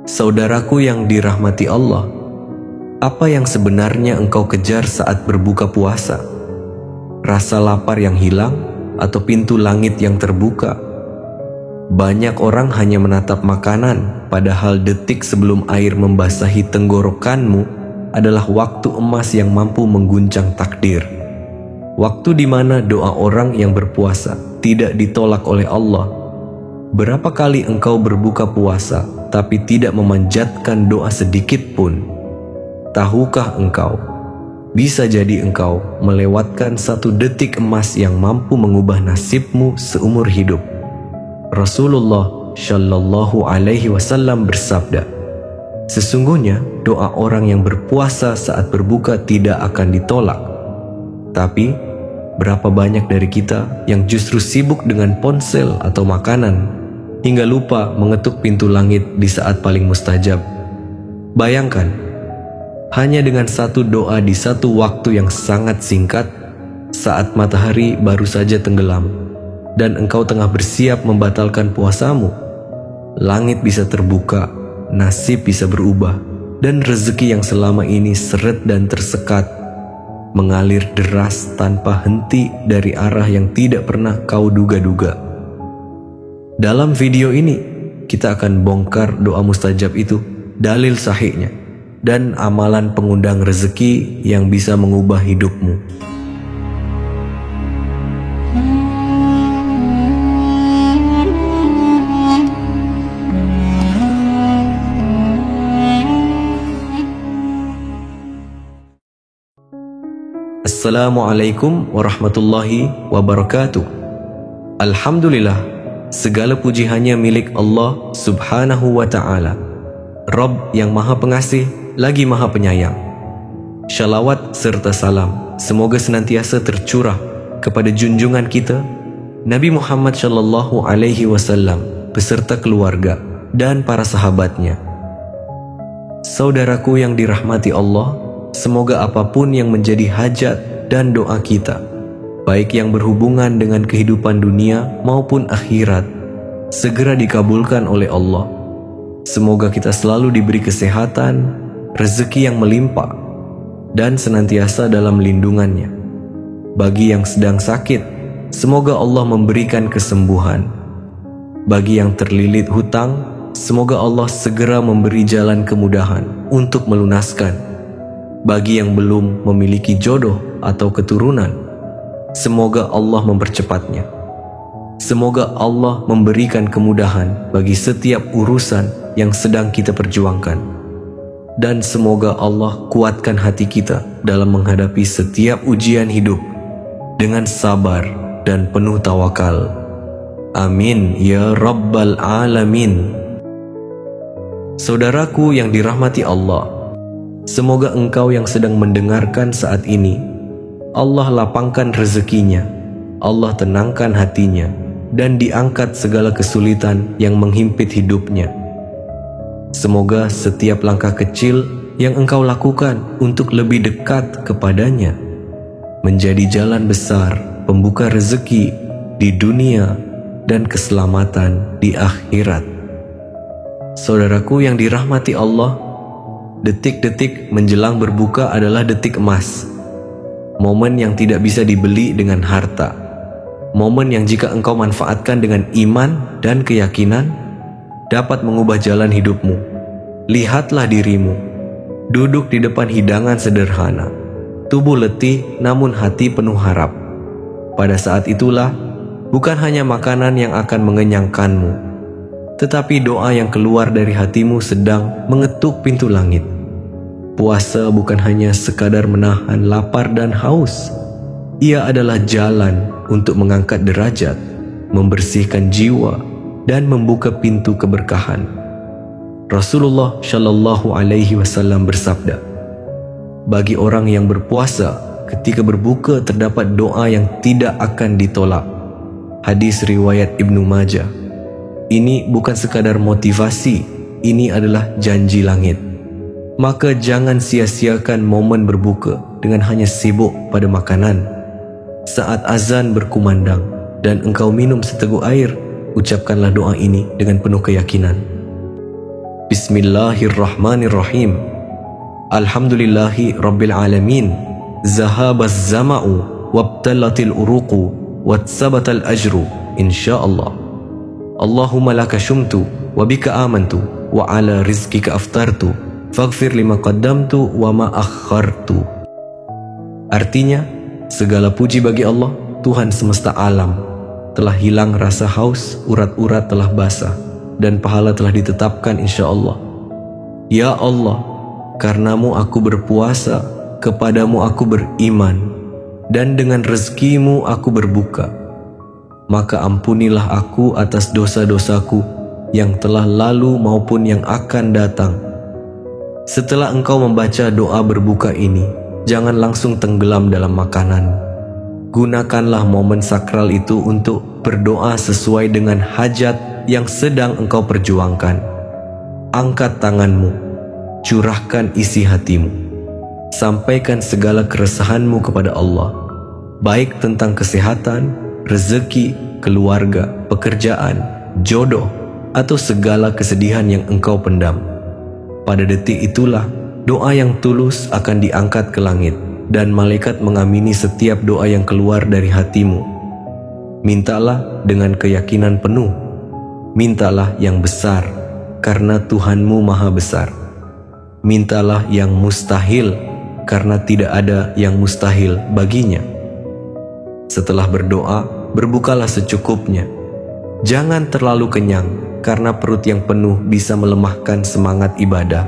Saudaraku yang dirahmati Allah, apa yang sebenarnya engkau kejar saat berbuka puasa? Rasa lapar yang hilang atau pintu langit yang terbuka? Banyak orang hanya menatap makanan, padahal detik sebelum air membasahi tenggorokanmu adalah waktu emas yang mampu mengguncang takdir. Waktu di mana doa orang yang berpuasa tidak ditolak oleh Allah. Berapa kali engkau berbuka puasa tapi tidak memanjatkan doa sedikit pun? Tahukah engkau, bisa jadi engkau melewatkan satu detik emas yang mampu mengubah nasibmu seumur hidup. Rasulullah Shallallahu Alaihi Wasallam bersabda, sesungguhnya doa orang yang berpuasa saat berbuka tidak akan ditolak. Tapi berapa banyak dari kita yang justru sibuk dengan ponsel atau makanan hingga lupa mengetuk pintu langit di saat paling mustajab. Bayangkan, hanya dengan satu doa di satu waktu yang sangat singkat, saat matahari baru saja tenggelam dan engkau tengah bersiap membatalkan puasamu, langit bisa terbuka, nasib bisa berubah, dan rezeki yang selama ini seret dan tersekat mengalir deras tanpa henti dari arah yang tidak pernah kau duga-duga. Dalam video ini, kita akan bongkar doa mustajab itu, dalil sahihnya, dan amalan pengundang rezeki yang bisa mengubah hidupmu. Assalamualaikum warahmatullahi wabarakatuh. Alhamdulillah, segala puji hanya milik Allah subhanahu wa ta'ala, Rabb yang maha pengasih lagi maha penyayang. Shalawat serta salam semoga senantiasa tercurah kepada junjungan kita Nabi Muhammad Shallallahu Alaihi Wasallam beserta keluarga dan para sahabatnya. Saudaraku yang dirahmati Allah, semoga apapun yang menjadi hajat dan doa kita, baik yang berhubungan dengan kehidupan dunia maupun akhirat, segera dikabulkan oleh Allah. Semoga kita selalu diberi kesehatan, rezeki yang melimpah, dan senantiasa dalam lindungannya. Bagi yang sedang sakit, semoga Allah memberikan kesembuhan. Bagi yang terlilit hutang, semoga Allah segera memberi jalan kemudahan untuk melunaskan. Bagi yang belum memiliki jodoh atau keturunan, semoga Allah mempercepatnya. Semoga Allah memberikan kemudahan bagi setiap urusan yang sedang kita perjuangkan. Dan semoga Allah kuatkan hati kita dalam menghadapi setiap ujian hidup dengan sabar dan penuh tawakal. Amin ya Rabbal Alamin. Saudaraku yang dirahmati Allah, semoga engkau yang sedang mendengarkan saat ini, Allah lapangkan rezekinya, Allah tenangkan hatinya, dan diangkat segala kesulitan yang menghimpit hidupnya. Semoga setiap langkah kecil yang engkau lakukan untuk lebih dekat kepadanya menjadi jalan besar pembuka rezeki di dunia dan keselamatan di akhirat. Saudaraku yang dirahmati Allah, detik-detik menjelang berbuka adalah detik emas. Momen yang tidak bisa dibeli dengan harta. Momen yang jika engkau manfaatkan dengan iman dan keyakinan, dapat mengubah jalan hidupmu. Lihatlah dirimu, duduk di depan hidangan sederhana. Tubuh letih namun hati penuh harap. Pada saat itulah, bukan hanya makanan yang akan mengenyangkanmu, tetapi doa yang keluar dari hatimu sedang mengetuk pintu langit. Puasa bukan hanya sekadar menahan lapar dan haus. Ia adalah jalan untuk mengangkat derajat, membersihkan jiwa, dan membuka pintu keberkahan. Rasulullah Shallallahu Alaihi Wasallam bersabda, bagi orang yang berpuasa, ketika berbuka terdapat doa yang tidak akan ditolak. Hadis riwayat Ibnu Majah. Ini bukan sekadar motivasi, ini adalah janji langit. Maka jangan sia-siakan momen berbuka dengan hanya sibuk pada makanan. Saat azan berkumandang dan engkau minum seteguk air, ucapkanlah doa ini dengan penuh keyakinan. Bismillahirrahmanirrahim. Alhamdulillahi Rabbil Alamin. Zahabaz zama'u wabtalatil uruqu watsabatal ajru insyaallah. Allahumma laka syumtu wa bika amantu wa ala rizkika aftartu faghfir lima qaddamtu wa ma akhartu. Artinya, segala puji bagi Allah, Tuhan semesta alam. Telah hilang rasa haus, urat-urat telah basah, dan pahala telah ditetapkan insyaallah. Ya Allah, karenamu aku berpuasa, kepadamu aku beriman, dan dengan rezekimu aku berbuka. Maka ampunilah aku atas dosa-dosaku yang telah lalu maupun yang akan datang. Setelah engkau membaca doa berbuka ini, jangan langsung tenggelam dalam makanan. Gunakanlah momen sakral itu untuk berdoa sesuai dengan hajat yang sedang engkau perjuangkan. Angkat tanganmu, curahkan isi hatimu, sampaikan segala keresahanmu kepada Allah, baik tentang kesehatan, rezeki, keluarga, pekerjaan, jodoh, atau segala kesedihan yang engkau pendam. Pada detik itulah doa yang tulus akan diangkat ke langit, dan malaikat mengamini setiap doa yang keluar dari hatimu. Mintalah dengan keyakinan penuh. Mintalah yang besar, karena Tuhanmu maha besar. Mintalah yang mustahil, karena tidak ada yang mustahil baginya. Setelah berdoa, berbukalah secukupnya. Jangan terlalu kenyang, karena perut yang penuh bisa melemahkan semangat ibadah.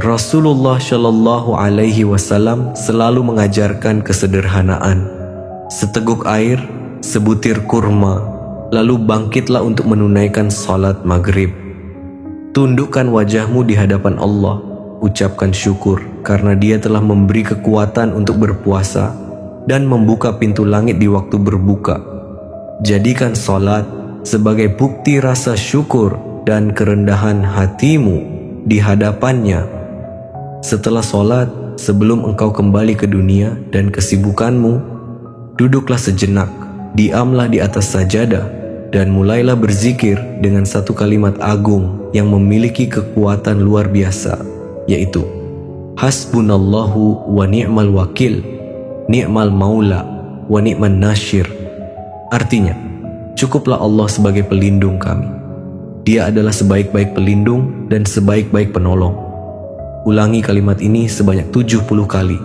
Rasulullah Shallallahu Alaihi Wasallam selalu mengajarkan kesederhanaan. Seteguk air, sebutir kurma, lalu bangkitlah untuk menunaikan salat maghrib. Tundukkan wajahmu di hadapan Allah, ucapkan syukur karena Dia telah memberi kekuatan untuk berpuasa dan membuka pintu langit di waktu berbuka. Jadikan salat sebagai bukti rasa syukur dan kerendahan hatimu di hadapannya. Setelah sholat, sebelum engkau kembali ke dunia dan kesibukanmu, duduklah sejenak, diamlah di atas sajadah, dan mulailah berzikir dengan satu kalimat agung yang memiliki kekuatan luar biasa, yaitu Hasbunallahu wa ni'mal wakil, ni'mal maula wa ni'man nasyir. Artinya, cukuplah Allah sebagai pelindung kami. Dia adalah sebaik-baik pelindung dan sebaik-baik penolong. Ulangi kalimat ini sebanyak 70 kali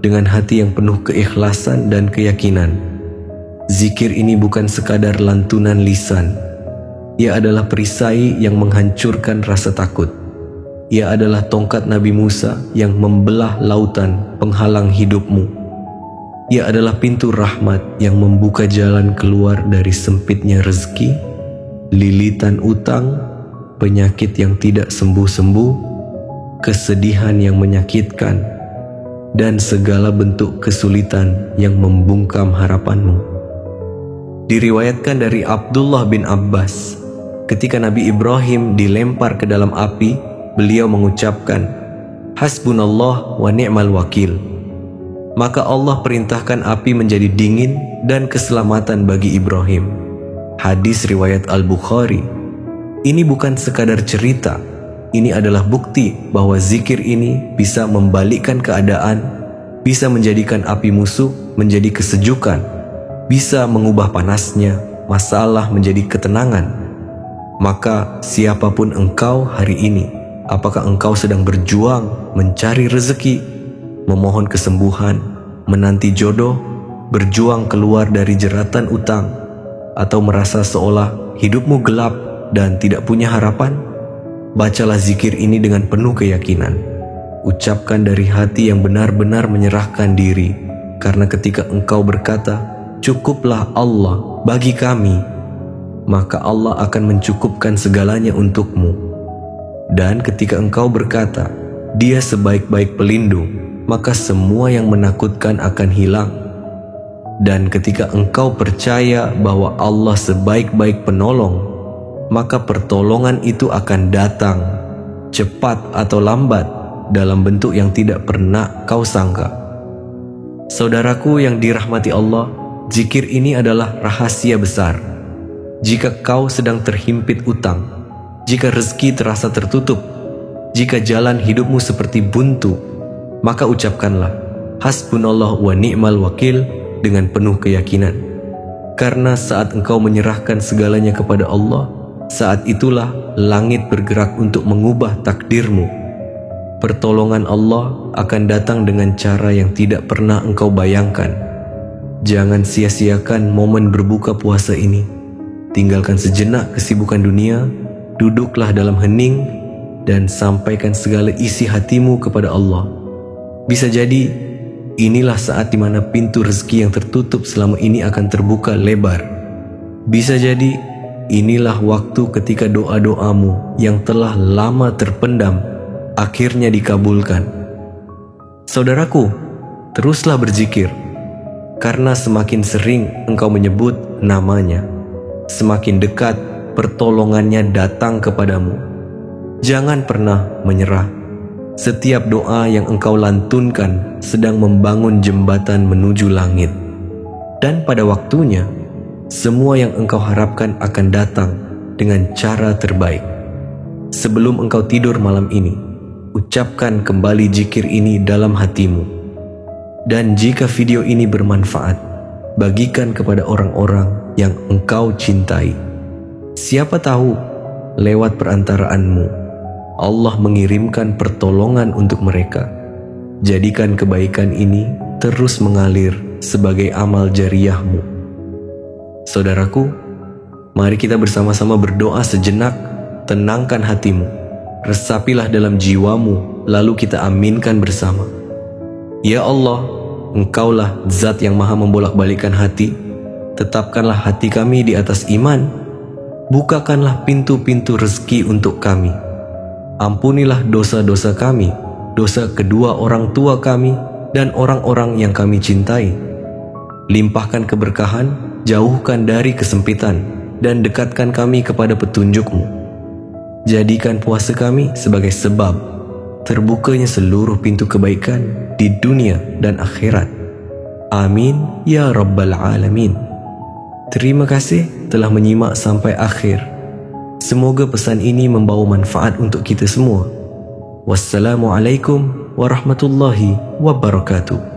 dengan hati yang penuh keikhlasan dan keyakinan. Zikir ini bukan sekadar lantunan lisan. Ia adalah perisai yang menghancurkan rasa takut. Ia adalah tongkat Nabi Musa yang membelah lautan penghalang hidupmu. Ia adalah pintu rahmat yang membuka jalan keluar dari sempitnya rezeki, lilitan utang, penyakit yang tidak sembuh-sembuh, kesedihan yang menyakitkan, dan segala bentuk kesulitan yang membungkam harapanmu. Diriwayatkan dari Abdullah bin Abbas, ketika Nabi Ibrahim dilempar ke dalam api, beliau mengucapkan, Hasbunallah wa ni'mal wakil. Maka Allah perintahkan api menjadi dingin dan keselamatan bagi Ibrahim. Hadis riwayat Al-Bukhari. Ini bukan sekadar cerita. Ini adalah bukti bahwa zikir ini bisa membalikkan keadaan, bisa menjadikan api musuh menjadi kesejukan, bisa mengubah panasnya masalah menjadi ketenangan. Maka siapapun engkau hari ini, apakah engkau sedang berjuang mencari rezeki, memohon kesembuhan, menanti jodoh, berjuang keluar dari jeratan utang, atau merasa seolah hidupmu gelap dan tidak punya harapan? Bacalah zikir ini dengan penuh keyakinan. Ucapkan dari hati yang benar-benar menyerahkan diri, karena ketika engkau berkata, cukuplah Allah bagi kami, maka Allah akan mencukupkan segalanya untukmu. Dan ketika engkau berkata, Dia sebaik-baik pelindung, maka semua yang menakutkan akan hilang. Dan ketika engkau percaya bahwa Allah sebaik-baik penolong, maka pertolongan itu akan datang, cepat atau lambat, dalam bentuk yang tidak pernah kau sangka. Saudaraku yang dirahmati Allah, zikir ini adalah rahasia besar. Jika kau sedang terhimpit utang, jika rezeki terasa tertutup, jika jalan hidupmu seperti buntu, maka ucapkanlah hasbunallah wa ni'mal wakil dengan penuh keyakinan. Karena saat engkau menyerahkan segalanya kepada Allah, saat itulah langit bergerak untuk mengubah takdirmu. Pertolongan Allah akan datang dengan cara yang tidak pernah engkau bayangkan. Jangan sia-siakan momen berbuka puasa ini. Tinggalkan sejenak kesibukan dunia, duduklah dalam hening, dan sampaikan segala isi hatimu kepada Allah. Bisa jadi, inilah saat di mana pintu rezeki yang tertutup selama ini akan terbuka lebar. Bisa jadi, inilah waktu ketika doa-doamu yang telah lama terpendam akhirnya dikabulkan. Saudaraku, teruslah berzikir, karena semakin sering engkau menyebut namanya, semakin dekat pertolongannya datang kepadamu. Jangan pernah menyerah. Setiap doa yang engkau lantunkan sedang membangun jembatan menuju langit. Dan pada waktunya, semua yang engkau harapkan akan datang dengan cara terbaik. Sebelum engkau tidur malam ini, ucapkan kembali zikir ini dalam hatimu. Dan jika video ini bermanfaat, bagikan kepada orang-orang yang engkau cintai. Siapa tahu, lewat perantaraanmu, Allah mengirimkan pertolongan untuk mereka. Jadikan kebaikan ini terus mengalir sebagai amal jariyahmu. Saudaraku, mari kita bersama-sama berdoa sejenak. Tenangkan hatimu, resapilah dalam jiwamu, lalu kita aminkan bersama. Ya Allah, Engkaulah zat yang maha membolak-balikkan hati. Tetapkanlah hati kami di atas iman. Bukakanlah pintu-pintu rezeki untuk kami. Ampunilah dosa-dosa kami, dosa kedua orang tua kami, dan orang-orang yang kami cintai. Limpahkan keberkahan, jauhkan dari kesempitan, dan dekatkan kami kepada petunjuk-Mu. Jadikan puasa kami sebagai sebab terbukanya seluruh pintu kebaikan di dunia dan akhirat. Amin ya Rabbal Alamin. Terima kasih telah menyimak sampai akhir. Semoga pesan ini membawa manfaat untuk kita semua. Wassalamualaikum warahmatullahi wabarakatuh.